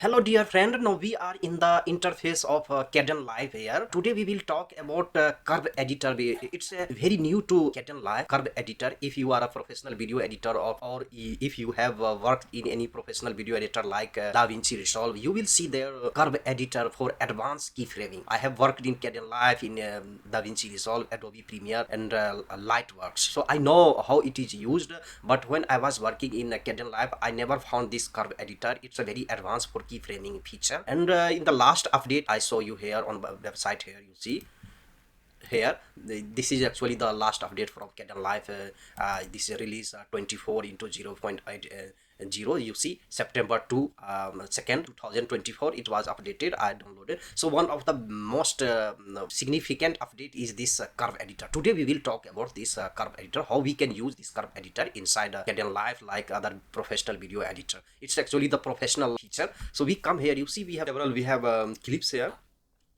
Hello dear friend, now we are in the interface of Kdenlive here. Today we will talk about curve editor. It's very new to Kdenlive curve editor. If you are a professional video editor or if you have worked in any professional video editor like DaVinci Resolve, you will see their curve editor for advanced keyframing. I have worked in Kdenlive, in DaVinci Resolve, Adobe Premiere and Lightworks. So I know how it is used, but when I was working in Kdenlive, I never found this curve editor. It's a very advanced for keyframing feature, and in the last update I saw you here on website. Here you see here this is actually the last update from Kdenlive. This is release 24 into 0.80. You see September 2 2nd 2024 it was updated. I downloaded. So one of the most significant update is this curve editor. Today we will talk about this curve editor, how we can use this curve editor inside Kdenlive like other professional video editor. It's actually the professional feature. So we come here, you see we have clips here.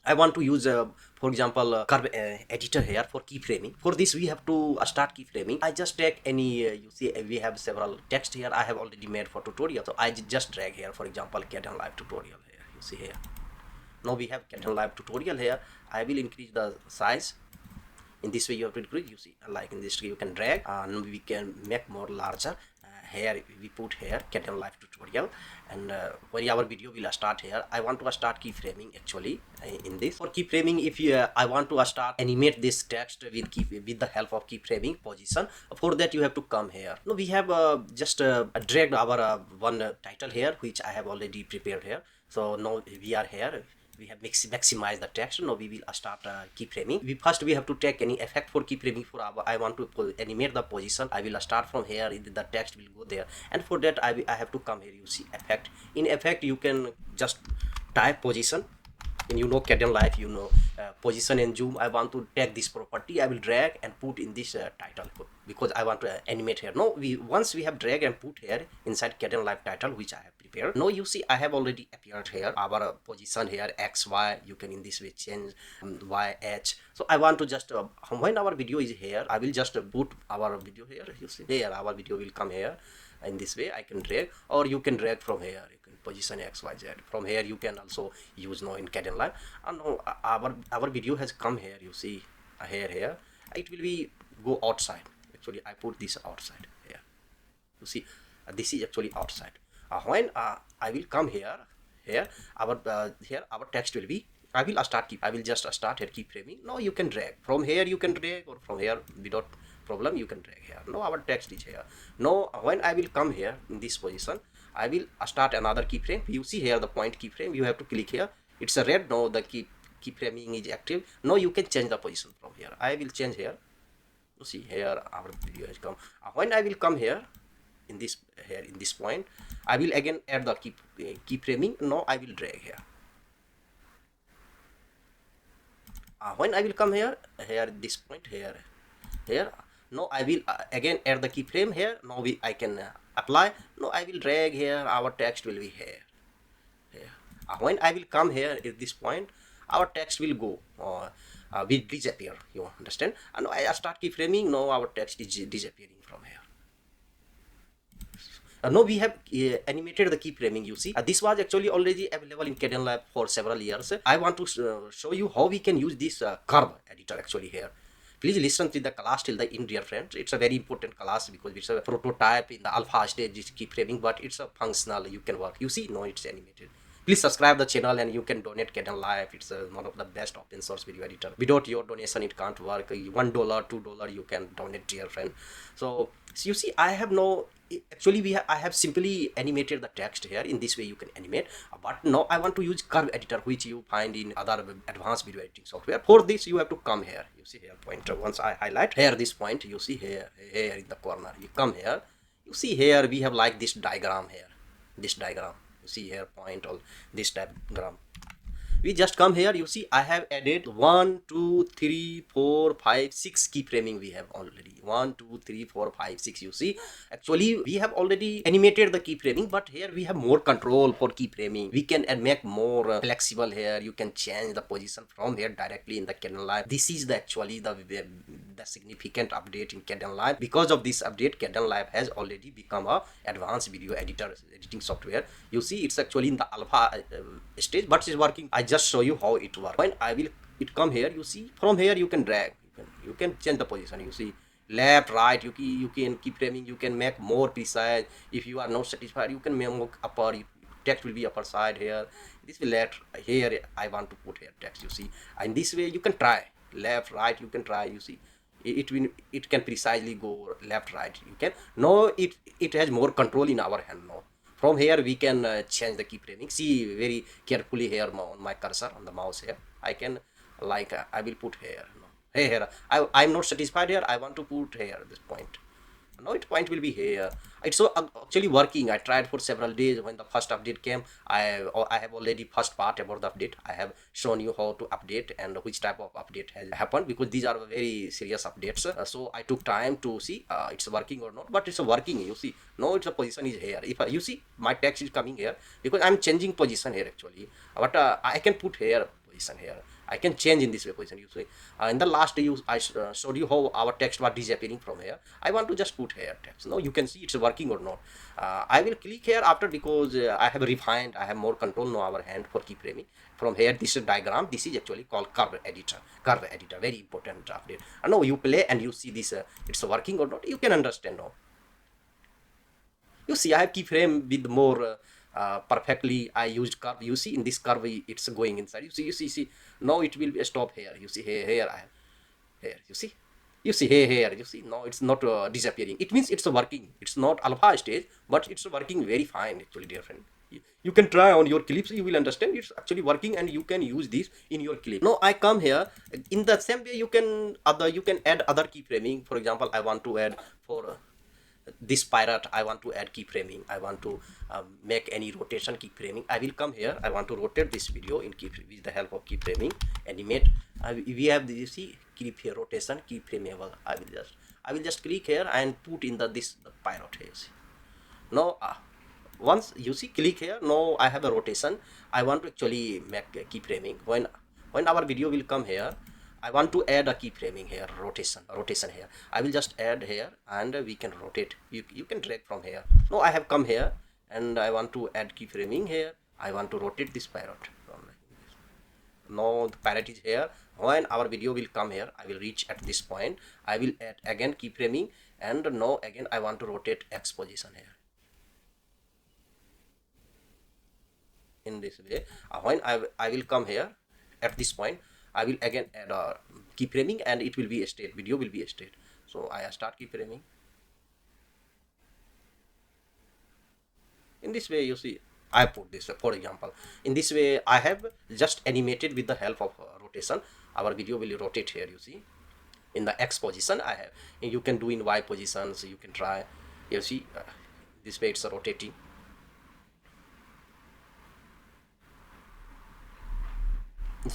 I want to use, for example, curve editor here for keyframing. For this, we have to start keyframing. I just take any, you see, we have several text here. I have already made for tutorial. So I just drag here, for example, Kdenlive tutorial here. You see here. Now we have Kdenlive tutorial here. I will increase the size. In this way, you have to increase. You see, like in this, you can drag and we can make more larger. Here we put here Kdenlive tutorial, and when our video will start here, I want to start keyframing actually in this. For keyframing, if you I want to start animate this text with the help of keyframing position. For that you have to come here. Now we have just dragged our one title here, which I have already prepared here. So now we are here. We have maximize the text. Now we will start keyframing. We have to take any effect for keyframing. For I want to animate the position. I will start from here. The text will go there, and for that I have to come here. You see effect. In effect you can just type position. And you know Kdenlive, you know position and zoom. I want to take this property. I will drag and put in this title because I want to animate here. Now once we have drag and put here inside Kdenlive title, which I have prepared. Now you see I have already appeared here our position here x y. You can in this way change y h. So I want to just when our video is here, I will just put our video here. You see here our video will come here. In this way I can drag, or you can drag from here. You can position xyz from here. You can also use now in Kdenlive, and now our video has come here. You see here it will be go outside. Actually I put this outside here. You see this is actually outside. When I will come here our text will be, I will just start here keyframing. Now you can drag from here, you can drag, or from here without problem you can drag here. Now our text is here. Now when I will come here in this position, I will start another keyframe. You see here the point keyframe. You have to click here. It's a red. Now the keyframing is active. Now you can change the position from here. I will change here. You see here our video has come. When I will come here in this point, I will again add the keyframing. Now I will drag here. When I will come here this point here. Now I will again add the keyframe here. Now I can apply. Now I will drag here. Our text will be here. When I will come here at this point, our text will go will disappear. You understand? And I start keyframing. Now our text is disappearing from here. Now we have animated the keyframing. You see this was actually already available in Kdenlive for several years. I want to show you how we can use this curve editor actually here. Please listen to the class till the end, dear friends. It's a very important class because it's a prototype in the alpha stage is keyframing, but it's a functional. You can work. You see, no, it's animated. Please subscribe the channel and you can donate Kdenlive. It's one of the best open source video editor. Without your donation, it can't work. $1, $2 you can donate, dear friend. So you see, I have no. Actually, I have simply animated the text here. In this way, you can animate. But now I want to use curve editor, which you find in other advanced video editing software. For this, you have to come here. You see here pointer. Once I highlight here this point, you see here in the corner. You come here. You see here we have like this diagram here. This diagram. You see here point all this diagram. we just come here. You see, I have added 1 2 3 4 5 6 keyframing. We have already 1 2 3 4 5 6. You see, actually we have already animated the keyframing, but here we have more control for keyframing. We can make more flexible here. You can change the position from here directly in the Kdenlive. This is the actually the significant update in Kdenlive. Because of this update, Kdenlive has already become a advanced video editing software. You see, it's actually in the alpha stage, but it's working. I just show you how it works. When I will it come here, you see, from here you can drag, you can change the position. You see, left, right, you can keep framing. You can make more precise. If you are not satisfied, you can make more upper. Text will be upper side here. This will left here. I want to put here text. You see, and this way you can try left, right. You can try. You see, it will, it can precisely go left, right. You can, no, it has more control in our hand now. From here we can change the keyframing. See very carefully here on my cursor on the mouse here. I can, like, I will put here. No, here I'm not satisfied here. I want to put here this point. Now its point will be here. It's so actually working. I tried for several days. When the first update came, I have already first part about the update. I have shown you how to update and which type of update has happened, because these are very serious updates. So I took time to see it's working or not, but it's working. You see, no, it's a position is here. If you see, my text is coming here because I'm changing position here actually, but I can put here position here. I can change in this way position. You see, in the last I showed you how our text was disappearing from here. I want to just put here text. No, you can see it's working or not. I will click here after, because I have refined. I have more control now our hand for keyframing. From here, this is diagram. This is actually called curve editor. Curve editor, very important update. Now you play and you see this. It's working or not. You can understand now. You see, I have keyframe with more perfectly. I used curve. You see, in this curve, it's going inside. You see. Now it will stop here. You see, here I have here. You see here. You see, now it's not disappearing. It means it's working. It's not alpha stage, but it's working very fine. Actually, dear friend. You can try on your clips. You will understand it's actually working, and you can use this in your clip. Now I come here in the same way. You can add other keyframing. For example, I want to add for. This pirate, I want to add keyframing. I want to make any rotation keyframing. I will come here. I want to rotate this video in keyframe with the help of keyframing. Animate. We have this, you see, clip here, rotation keyframeable. I will just click here and put in the pirate here. Now once you see, click here. Now I have a rotation. I want to actually make keyframing. When our video will come here, I want to add a keyframing here, rotation here. I will just add here, and we can rotate. You can drag from here. Now I have come here, and I want to add keyframing here. I want to rotate this parrot. Now the parrot is here. When our video will come here, I will reach at this point. I will add again keyframing, and now again I want to rotate X position here. In this way, when I will come here at this point, I will again add a keyframing, and it will be a state. Video will be a state. So I start keyframing. In this way, you see, I put this. For example, in this way, I have just animated with the help of rotation. Our video will rotate here. You see, in the X position, I have. You can do in Y positions. You can try. You see, this way it's rotating.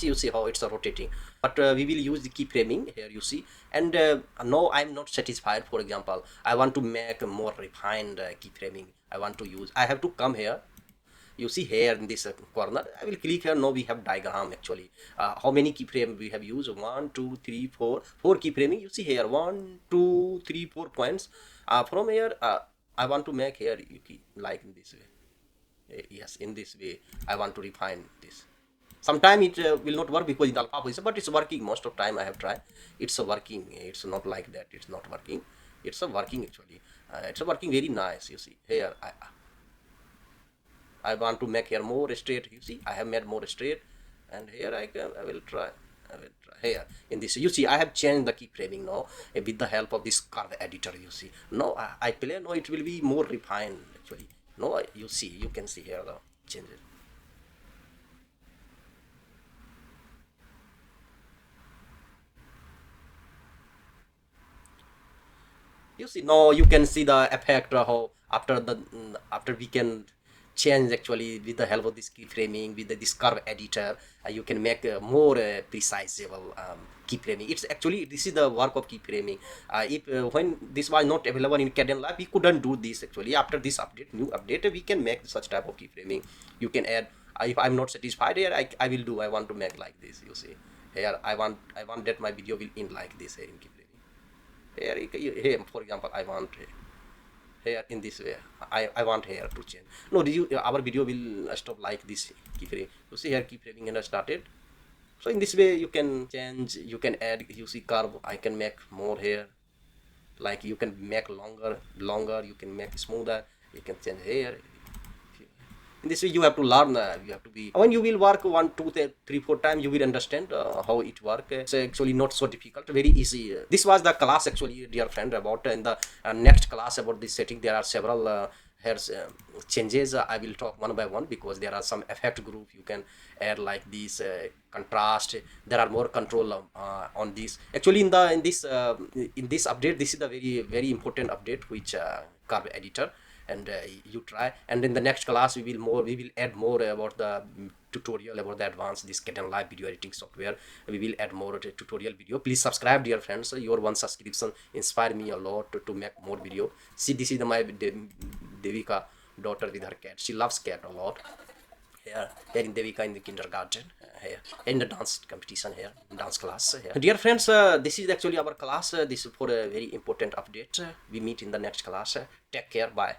You see how it's rotating, but we will use the keyframing here. You see, and no, I'm not satisfied. For example, I want to make a more refined keyframing. I have to come here. You see here in this corner, I will click here. Now we have diagram actually. How many keyframe we have used? 1 2 3 4 keyframing. You see here 1 2 3 4 points. From here, I want to make here like in this way. Yes, in this way I want to refine this. Sometimes it will not work because in the alpha position, but it's working. Most of time I have tried, it's working. It's not like that it's not working. It's working actually. It's working very nice. You see here, I want to make here more straight. You see, I have made more straight, and here I will try here in this. You see, I have changed the keyframing now with the help of this curve editor. You see, now I play. Now it will be more refined actually. No, you see, you can see here the changes. You see, now you can see the effect how after we can change actually with the help of this keyframing, with this curve editor. You can make more precisable keyframing. It's actually, this is the work of keyframing. If when this was not available in Kdenlive, we couldn't do this actually. After this update, new update, we can make such type of keyframing. You can add, if I'm not satisfied here, I will do, I want to make like this, you see here, I want that my video will end like this here in keyframing. Here for example, I want here in this way, I want here to change. No, our video will stop like this keyframe. You see here keyframing and started. So in this way you can change, you can add, you see curve, I can make more here, like you can make longer, you can make smoother, you can change here. In this way you have to learn, you have to be, when you will work 1 2 3 4 times, you will understand how it works. It's actually not so difficult, very easy. This was the class actually, dear friend, about in the next class about this setting there are several here's changes. I will talk one by one, because there are some effect group you can add like this, contrast, there are more control on this actually in this update. This is the very important update, which curve editor, and you try, and in the next class we will add more about the tutorial about the advanced this Kdenlive video editing software. We will add more tutorial video. Please subscribe, dear friends. Your one subscription inspire me a lot to make more video. See, this is my Devika daughter with her cat. She loves cat a lot. Here in Devika in the kindergarten, here in the dance competition, here dance class here. Dear friends, this is actually our class. This is for a very important update. We meet in the next class. Take care, bye.